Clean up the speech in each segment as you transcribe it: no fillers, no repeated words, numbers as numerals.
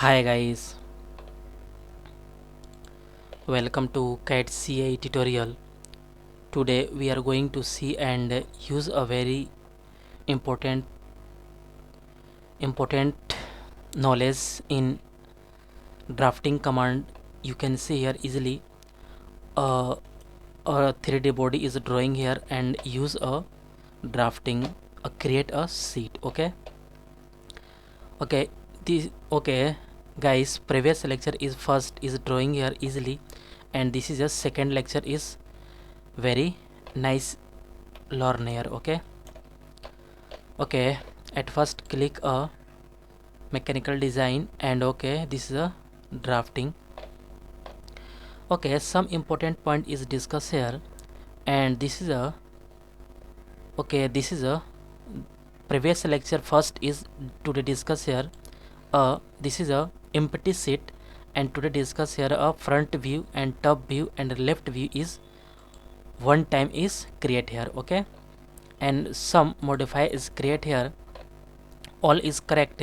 Hi guys, welcome to CAD CA tutorial. Today we are going to see and use a very important knowledge in drafting command. You can see here easily a 3D body is drawing here and use a drafting create a sheet. Okay okay guys, previous lecture is first is drawing here easily, and this is a second lecture is very nice learn here. Okay, at first click a mechanical design, and this is a drafting. Some important point is discussed here, and this is a previous lecture first is today discuss here this is a empty sheet, and today discuss here a front view and top view and left view is one time is create here. And some modify is create here. All is correct.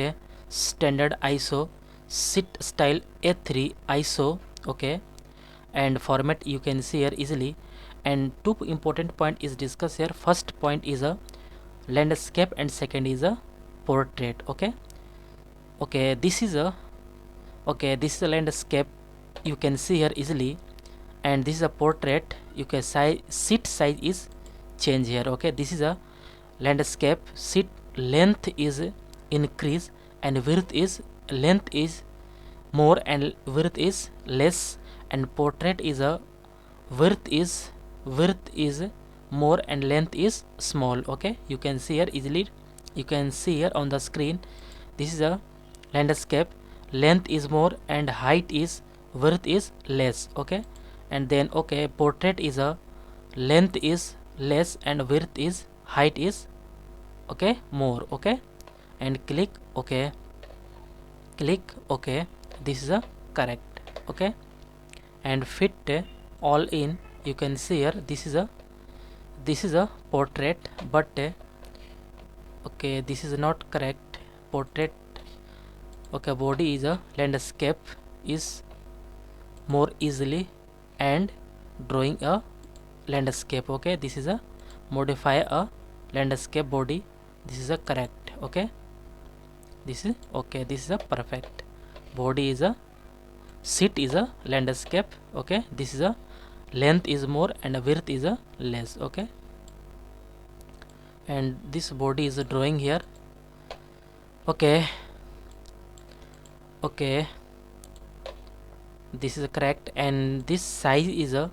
Standard ISO sheet style A3 ISO. And format you can see here easily, and two important point is discussed here. First point is a landscape and second is a portrait. This is a landscape you can see here easily, and this is a portrait. You can sheet size is change here. This is a landscape. Sheet length is increase and width is length is more and width is less, and portrait is a width is more and length is small. You can see here easily, you can see here on the screen. This is a landscape, length is more and height is width is less. And then portrait is a length is less and width is height is more. And click this is a correct. And fit all in. You can see here this is a portrait, but this is not correct. Portrait body is a landscape is more easily and drawing a landscape. This is a modify a landscape body. This is a correct. This is a perfect. Body is a sheet is a landscape. This is a length is more and width is a less. And this body is a drawing here. This is correct, and this size is a,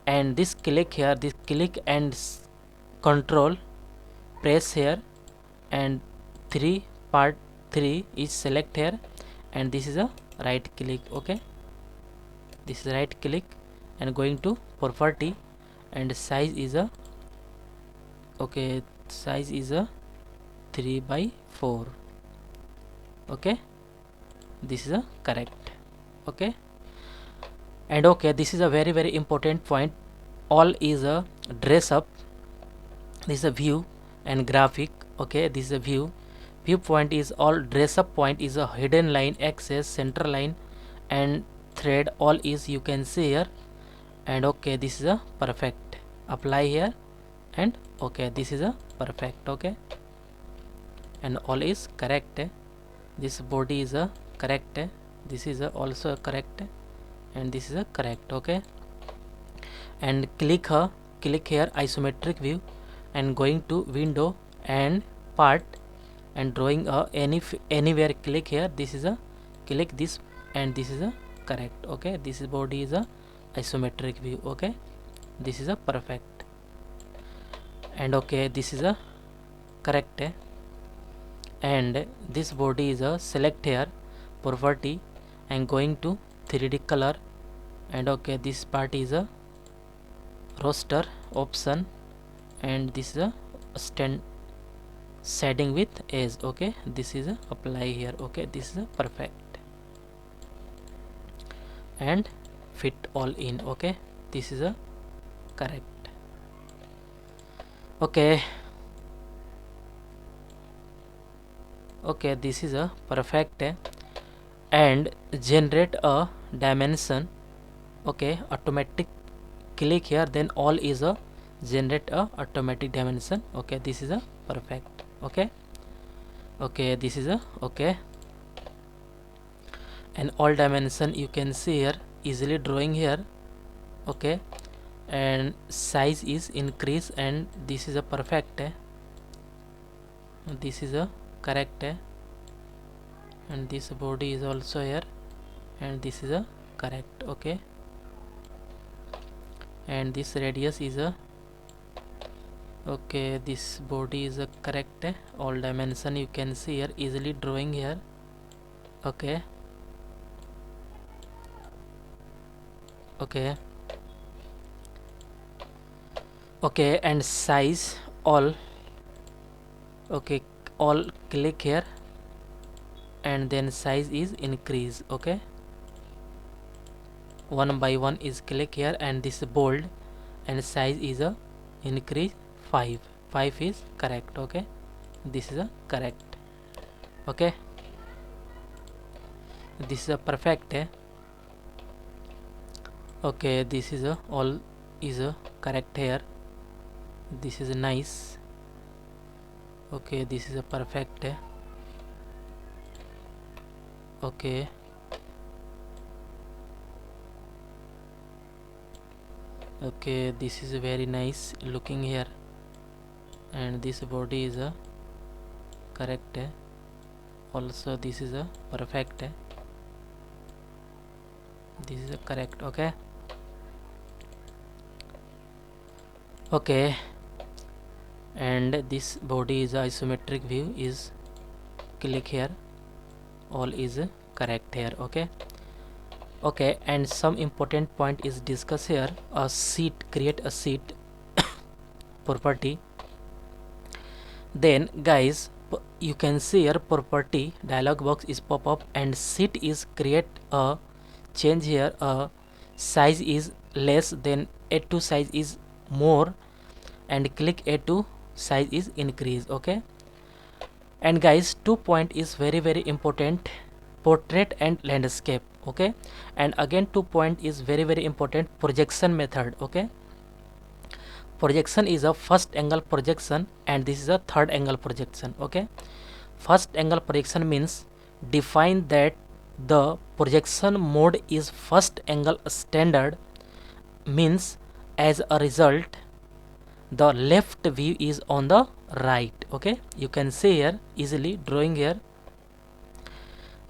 and this click here, this click and control press here, and part 3 is select here, and this is a right click. This is right click and going to property, and size is a size is a 3/4. This is a correct. And this is a very important point. All is a dress up. This is a view and graphic. This is a viewpoint is all dress up point is a hidden line, axis, center line and thread. All is you can see here, and this is a perfect. Apply here, and this is a perfect. And all is correct. This body is a correct. This is a also correct, and this is a correct. And click here isometric view, and going to window and part and drawing anywhere. Click here, this is a click this, and this is a correct. This is body is a isometric view. This is a perfect, and this is a correct. And this body is a select here property and going to 3D color, and this part is a roster option, and this is a shading with edge. This is a apply here. This is a perfect, and fit all in. This is a correct. This is a perfect. and generate a dimension. Okay, automatic click here, then all is a generate a automatic dimension. Okay, this is a perfect. Okay, okay, this is a okay, and all dimension you can see here, easily drawing here. Okay, and size is increase, and this is a perfect. This is a correct, and this body is also here, and this is a correct. Okay, and this radius is a okay, this body is a correct. All dimension you can see here, easily drawing here. Okay, okay, okay, and size all. Okay, all click here, and then size is increase. Okay, one by one is click here, and this bold, and size is a increase 5 is correct. Okay, this is a correct. Okay, this is a perfect. Okay, this is a all is a correct here. This is nice. Okay, this is a perfect. Okay, okay, this is very nice looking here, and this body is a correct. Also this is a perfect. This is a correct. Okay, okay, and this body is a isometric view is click here, all is correct here. Okay, okay, and some important point is discuss here. A sheet, create a sheet property. Then guys, you can see here property dialog box is pop up, and sheet is create a change here. Size is less, then A2 size is more, and click A2 size is increase. Okay, and guys, 2 point is very important, portrait and landscape. Okay, and again 2 point is very important, projection method. Okay, projection is a first angle projection, and this is a third angle projection. Okay, first angle projection means define that the projection mode is first angle standard, means as a result the left view is on the right. Okay, you can see here, easily drawing here.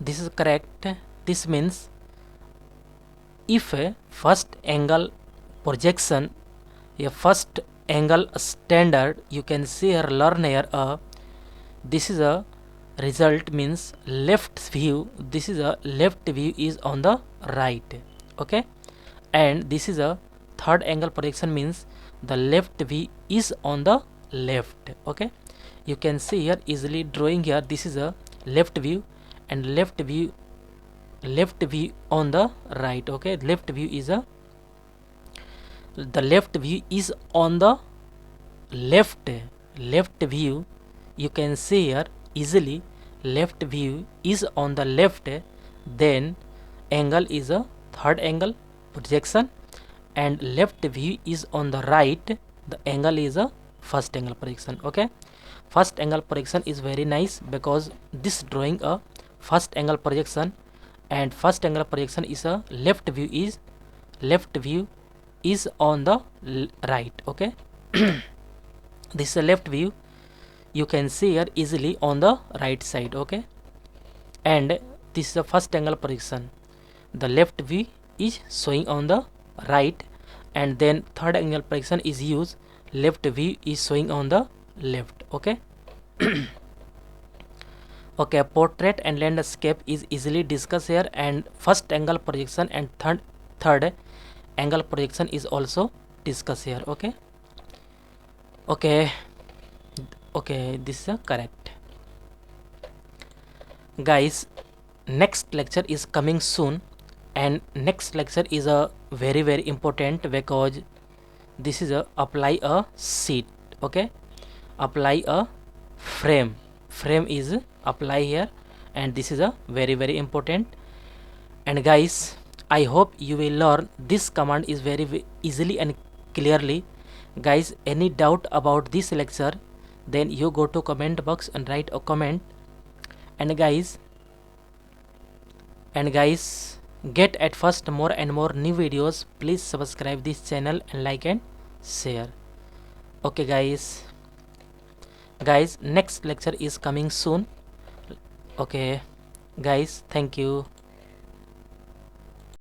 This is correct. This means if a first angle projection, a first angle standard, you can see here, learn here, this is a result means left view, this is a left view is on the right. Okay, and this is a third angle projection means the left view is on the left. Okay, you can see here, easily drawing here, this is a left view, and left view on the right. Okay, left view is a the left view is on the left view, you can see here, easily left view is on the left, then angle is a third angle projection, and left view is on the right, the angle is a first angle projection. Okay, first angle projection is very nice because this drawing a first angle projection, and first angle projection is a left view is on the right. Okay, this is a left view, you can see here, easily on the right side. Okay, and this is the first angle projection, the left view is showing on the right, and then third angle projection is used, left view is showing on the left. Okay, okay, portrait and landscape is easily discussed here, and first angle projection and third angle projection is also discussed here. Okay, okay, okay, this is correct. Guys, next lecture is coming soon, and next lecture is a very important because this is a apply a sheet. Okay, apply a frame is apply here, and this is a very important. And guys, I hope you will learn this command is very easily and clearly. Guys, any doubt about this lecture, then you go to comment box and write a comment. And guys, get at first more and more new videos. Please subscribe this channel and like and share. Okay guys, next lecture is coming soon. Okay guys, thank you.